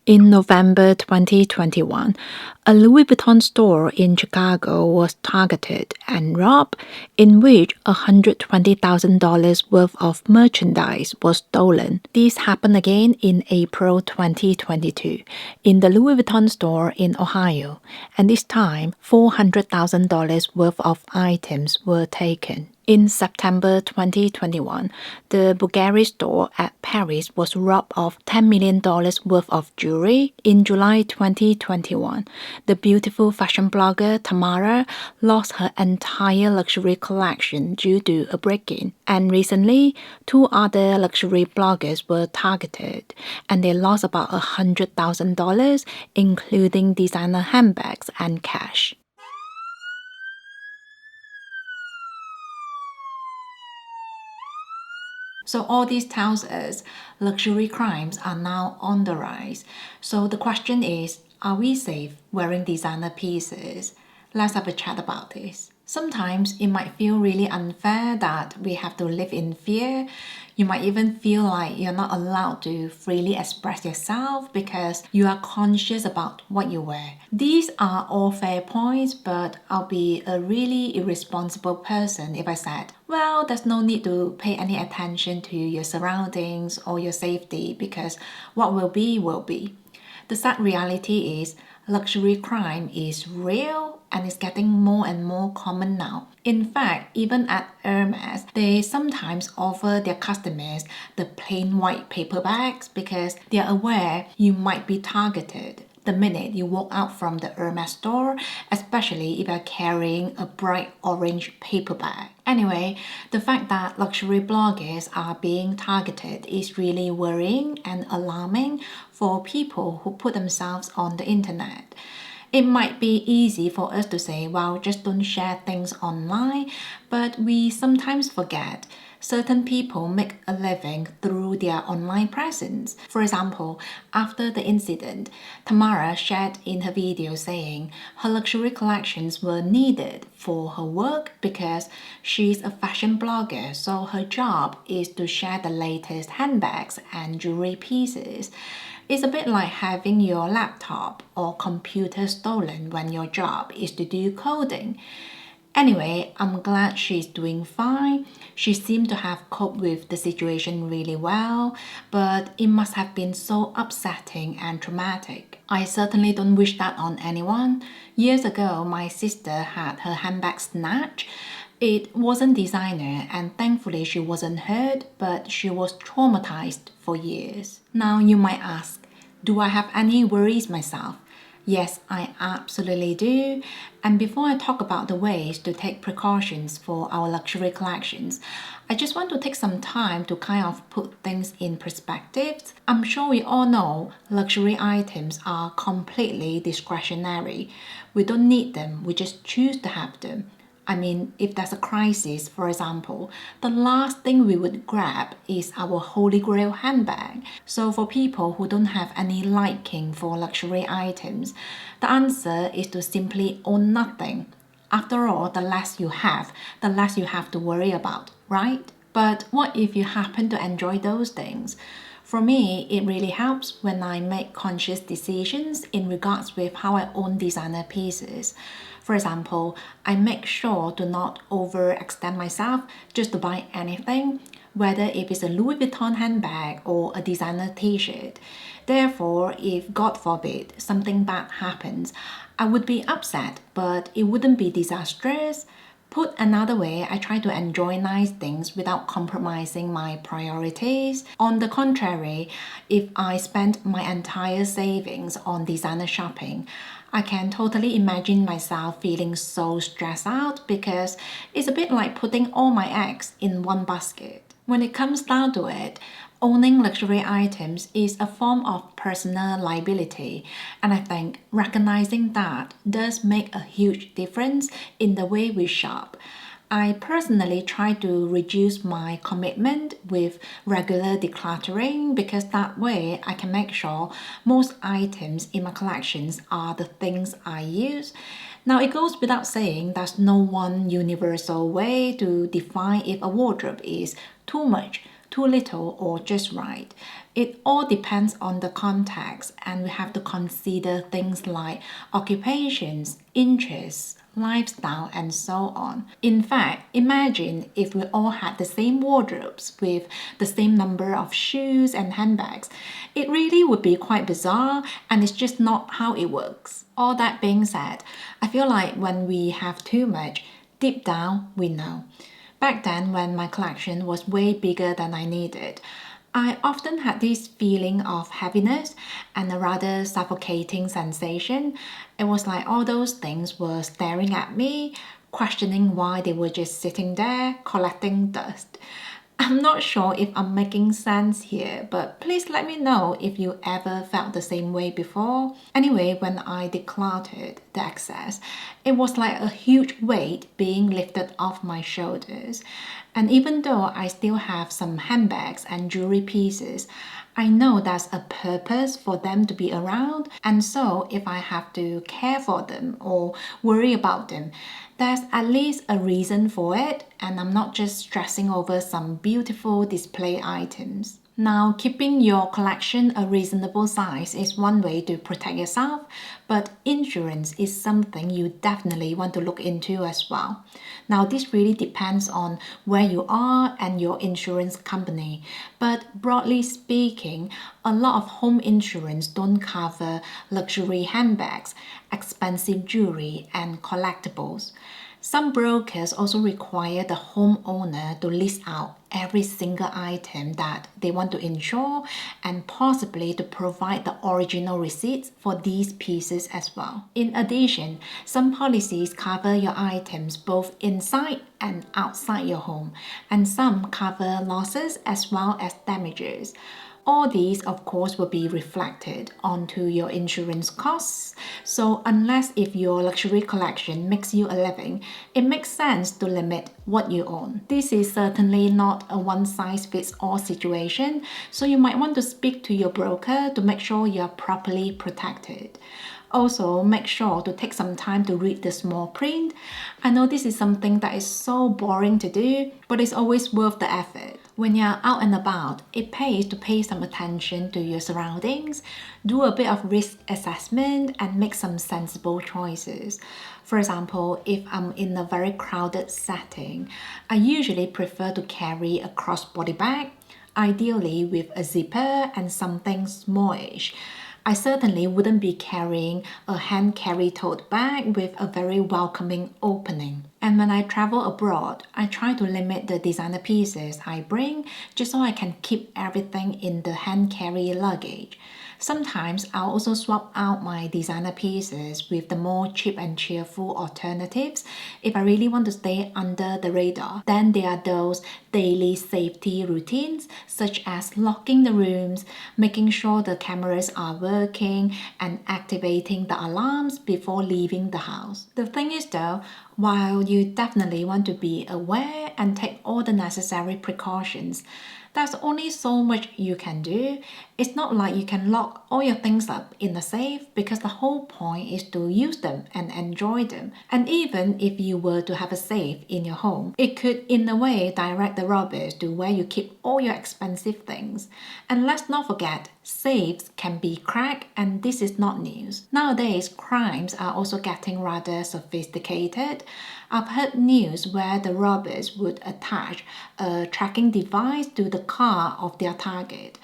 In November 2021, a Louis Vuitton store in Chicago was targeted and robbed, in which $120,000 worth of merchandise was stolen. This happened again in April 2022 in the Louis Vuitton store in Ohio, and this time $400,000 worth of items were taken. In September 2021, the Bulgari store at Paris was robbed of $10 million worth of jewelry. In July 2021, the beautiful fashion blogger Tamara lost her entire luxury collection due to a break-in. And recently, two other luxury bloggers were targeted, and they lost about $100,000, including designer handbags and cash. So all this tells us luxury crimes are now on the rise. So the question is, are we safe wearing designer pieces? Let's have a chat about this. Sometimes it might feel really unfair that we have to live in fear. You might even feel like you're not allowed to freely express yourself because you are conscious about what you wear. These are all fair points, but I'll be a really irresponsible person if I said, well, there's no need to pay any attention to your surroundings or your safety because what will be will be. The sad reality is luxury crime is real and is getting more and more common now. In fact, even at Hermes, they sometimes offer their customers the plain white paper bags because they are aware you might be targeted the minute you walk out from the Hermes store, especially if you're carrying a bright orange paper bag. Anyway, the fact that luxury bloggers are being targeted is really worrying and alarming for people who put themselves on the internet. It might be easy for us to say, well, just don't share things online, but we sometimes forget certain people make a living through their online presence. For example, after the incident, Tamara shared in her video saying her luxury collections were needed for her work because she's a fashion blogger, so her job is to share the latest handbags and jewelry pieces. It's a bit like having your laptop or computer stolen when your job is to do coding. Anyway, I'm glad she's doing fine. She seemed to have coped with the situation really well, but it must have been so upsetting and traumatic. I certainly don't wish that on anyone. Years ago, my sister had her handbag snatched. It wasn't designer and thankfully she wasn't hurt, but she was traumatized for years. Now you might ask, do I have any worries myself? Yes, I absolutely do. And before I talk about the ways to take precautions for our luxury collections, I just want to take some time to kind of put things in perspective. I'm sure we all know luxury items are completely discretionary. We don't need them, we just choose to have them. I mean, if there's a crisis, for example, the last thing we would grab is our holy grail handbag. So for people who don't have any liking for luxury items, the answer is to simply own nothing. After all, the less you have, the less you have to worry about, right? But what if you happen to enjoy those things? For me, it really helps when I make conscious decisions in regards with how I own designer pieces. For example, I make sure to not overextend myself just to buy anything, whether if it's a Louis Vuitton handbag or a designer t-shirt. Therefore, if God forbid something bad happens, I would be upset, but it wouldn't be disastrous. Put another way, I try to enjoy nice things without compromising my priorities. On the contrary, if I spend my entire savings on designer shopping, I can totally imagine myself feeling so stressed out because it's a bit like putting all my eggs in one basket. When it comes down to it, owning luxury items is a form of personal liability, and I think recognizing that does make a huge difference in the way we shop. I personally try to reduce my commitment with regular decluttering because that way I can make sure most items in my collections are the things I use. Now, it goes without saying there's no one universal way to define if a wardrobe is too much, too little or just right. It all depends on the context, and we have to consider things like occupations, interests, lifestyle, and so on. In fact, imagine if we all had the same wardrobes with the same number of shoes and handbags. It really would be quite bizarre, and it's just not how it works. All that being said, I feel like when we have too much, deep down we know. Back then, when my collection was way bigger than I needed, I often had this feeling of heaviness and a rather suffocating sensation. It was like all those things were staring at me, questioning why they were just sitting there collecting dust. I'm not sure if I'm making sense here, but please let me know if you ever felt the same way before. Anyway, when I decluttered the excess, it was like a huge weight being lifted off my shoulders. And even though I still have some handbags and jewelry pieces, I know there's a purpose for them to be around, and so if I have to care for them or worry about them, there's at least a reason for it, and I'm not just stressing over some beautiful display items. Now, keeping your collection a reasonable size is one way to protect yourself, but insurance is something you definitely want to look into as well. Now, this really depends on where you are and your insurance company, but broadly speaking, a lot of home insurance don't cover luxury handbags, expensive jewelry, and collectibles. Some brokers also require the homeowner to list out every single item that they want to insure and possibly to provide the original receipts for these pieces as well. In addition, some policies cover your items both inside and outside your home, and some cover losses as well as damages. All these, of course, will be reflected onto your insurance costs. So unless if your luxury collection makes you a living, it makes sense to limit what you own. This is certainly not a one-size-fits-all situation, so you might want to speak to your broker to make sure you're properly protected. Also, make sure to take some time to read the small print. I know this is something that is so boring to do, but it's always worth the effort. When you're out and about, it pays to pay some attention to your surroundings, do a bit of risk assessment, and make some sensible choices. For example, if I'm in a very crowded setting, I usually prefer to carry a crossbody bag, ideally with a zipper and something smallish. I certainly wouldn't be carrying a hand carry tote bag with a very welcoming opening. And when I travel abroad, I try to limit the designer pieces I bring just so I can keep everything in the hand carry luggage. Sometimes I'll also swap out my designer pieces with the more cheap and cheerful alternatives if I really want to stay under the radar. Then there are those daily safety routines such as locking the rooms, making sure the cameras are working, and activating the alarms before leaving the house. The thing is though, while you definitely want to be aware and take all the necessary precautions, there's only so much you can do. It's not like you can lock all your things up in a safe because the whole point is to use them and enjoy them. And even if you were to have a safe in your home, it could in a way direct the robbers to where you keep all your expensive things. And let's not forget, safes can be cracked, and this is not news. Nowadays, crimes are also getting rather sophisticated. I've heard news where the robbers would attach a tracking device to the car of their target.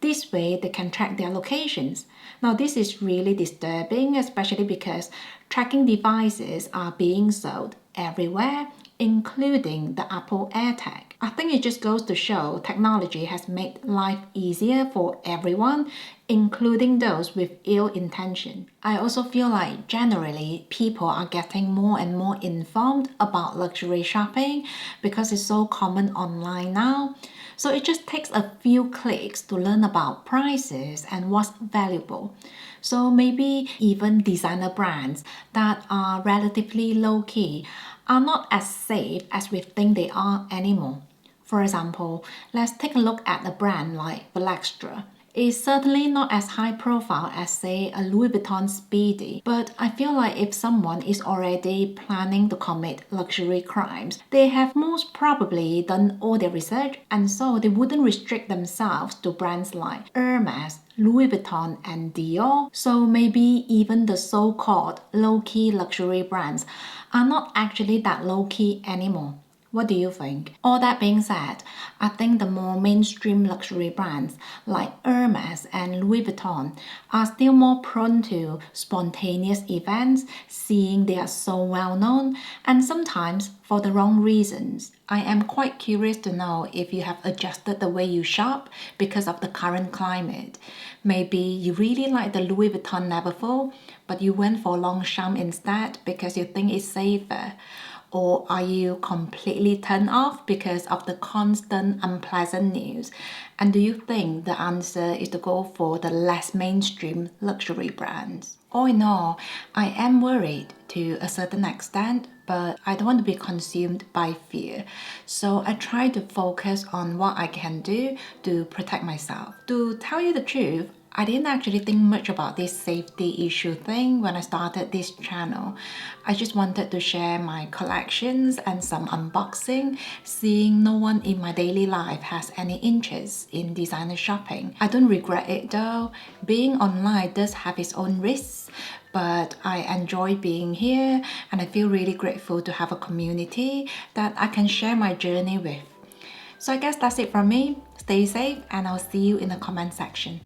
This way, they can track their locations. Now, this is really disturbing, especially because tracking devices are being sold everywhere, including the Apple AirTag. I think it just goes to show technology has made life easier for everyone, including those with ill intention. I also feel like generally people are getting more and more informed about luxury shopping because it's so common online now. So it just takes a few clicks to learn about prices and what's valuable. So maybe even designer brands that are relatively low-key are not as safe as we think they are anymore. For example, let's take a look at a brand like Valextra. It's certainly not as high profile as, say, a Louis Vuitton Speedy, but I feel like if someone is already planning to commit luxury crimes, they have most probably done all their research, and so they wouldn't restrict themselves to brands like Hermes, Louis Vuitton, and Dior. So maybe even the so-called low-key luxury brands are not actually that low-key anymore. What do you think? All that being said, I think the more mainstream luxury brands like Hermes and Louis Vuitton are still more prone to spontaneous events, seeing they are so well known, and sometimes for the wrong reasons. I am quite curious to know if you have adjusted the way you shop because of the current climate. Maybe you really like the Louis Vuitton Neverfull, but you went for Longchamp instead because you think it's safer. Or are you completely turned off because of the constant unpleasant news? And do you think the answer is to go for the less mainstream luxury brands? All in all, I am worried to a certain extent, but I don't want to be consumed by fear. So I try to focus on what I can do to protect myself. To tell you the truth, I didn't actually think much about this safety issue thing when I started this channel. I just wanted to share my collections and some unboxing, seeing no one in my daily life has any interest in designer shopping. I don't regret it though. Being online does have its own risks, but I enjoy being here and I feel really grateful to have a community that I can share my journey with. So I guess that's it from me. Stay safe and I'll see you in the comment section.